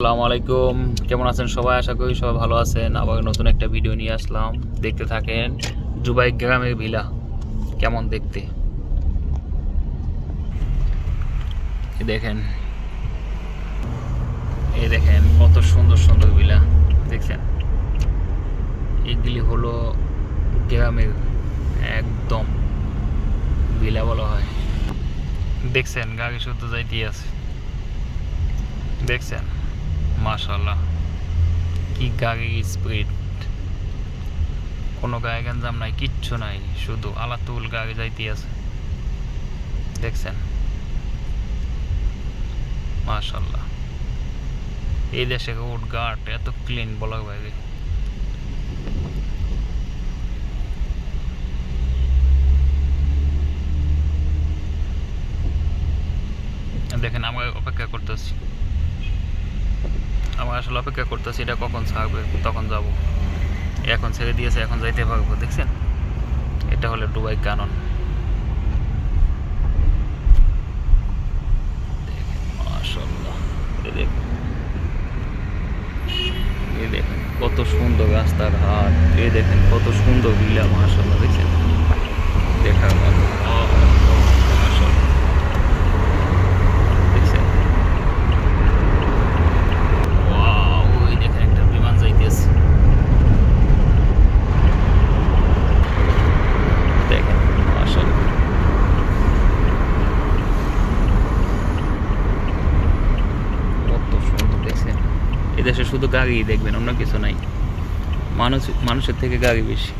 আসসালামু আলাইকুম, কেমন আছেন সবাই? আশা করি সবাই ভালো আছেন। আবার নতুন একটা ভিডিও নিয়ে আসলাম, দেখতে থাকেন। জুবাই গ্রামের ভিলা কেমন দেখতে দেখেন। এই দেখেন কত সুন্দর সুন্দর ভিলা দেখছেন। এগুলি হলো গ্রামের একদম ভিলা বলা হয়। দেখছেন গাড়ি শুদ্ধ যাইতেই আছে, দেখছেন মাশাআল্লাহ কি গাড়ির স্পিড। কোনো গায়ে গঞ্জাম নাই, কিচ্ছু নাই, শুধু আলাতুল গাড়ি যাইতে আছে, দেখছেন মাশাআল্লাহ। এই দেশে রোড ঘাট এত ক্লিন বলার বাইরে। দেখেন আমরা অপেক্ষা করতেছি, আমরা আসলে অপেক্ষা করতেছি এটা কখন ছাড়বে তখন যাব। এখন ছেড়ে দিয়েছে, এখন যাইতে পারবো। দেখছেন এটা হলো দুবাই কানন। দেখেন মাশাআল্লাহ, এই দেখেন কত সুন্দর রাস্তার হাট, এই দেখেন কত সুন্দর ভিলা মাশাআল্লাহ, দেখছেন দেখার মতো মাশাআল্লাহ, দেখছেন ওয়াও। ওই দেখেন একটা বিমান যাইতেছে, দেখেন মাশাআল্লাহ। কত সুন্দর দেখছেন। এই দেশে শুধু গাড়ি দেখবেন, অন্য কিছু নাই। মানুষের থেকে গাড়ি বেশি।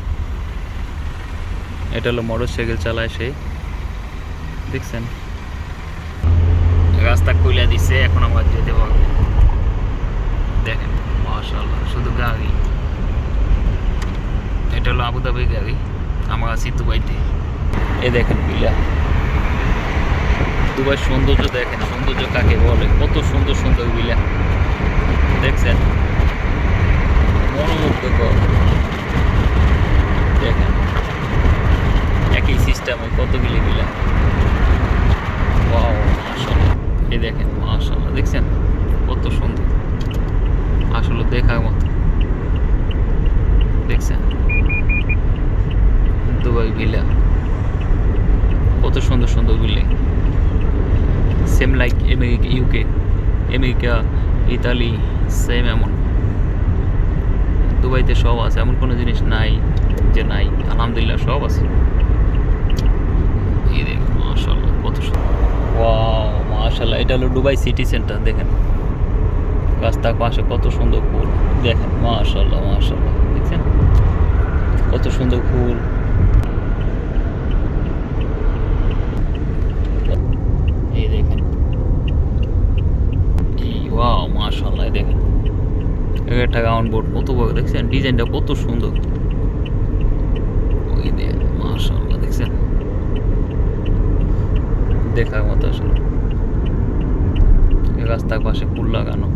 এটা হলো মোটর সাইকেল চালায় সে, দেখছেন রাস্তা খুলে দিছে, এখন আমরা যেতে পারবো। দেখেন মাশাআল্লাহ শুধু গাড়ি। এটা হলো আবুধাবি গাড়ি, আমরা আছি দুবাইতে। এই দেখেন বিলা, দুবাই সৌন্দর্য দেখেন, সৌন্দর্য কাকে বলে, কত সুন্দর সুন্দর বিলা দেখছেন, মনোমুগ্ধকর। দেখেন একই সিস্টেমে কতগুলি বিলা। ওয়াও মাশাআল্লাহ, এই দেখেন মাশাআল্লাহ, দেখছেন কত সুন্দর, আসলে দেখার মতো। দেখছেন দুবাই ভিলা, কত সুন্দর সুন্দর building, same like America, UK, America, Italy, same এমন। দুবাইতে সব আছে, এমন কোনো জিনিস নাই যে নাই, আলহামদুলিল্লাহ সব আছে। এই দেখেন মাশাআল্লাহ কত সুন্দর, ওয়াও মাশাআল্লাহ। এটা হলো দুবাই সিটি সেন্টার, দেখেন রাস্তার পাশে কত সুন্দর ফুল, দেখেন মাশাআল্লাহ মাশাআল্লাহ, দেখছেন কত সুন্দর ফুল। এই দেখেন, ওয়াও মাশাআল্লাহ, দেখেন একটা রাউন্ড বোর্ড কত বড়, দেখছেন ডিজাইনটা কত সুন্দর। ওই দেখেন মাশাআল্লাহ, দেখছেন দেখার মতো আসলে। রাস্তার পাশে ফুল লাগানো।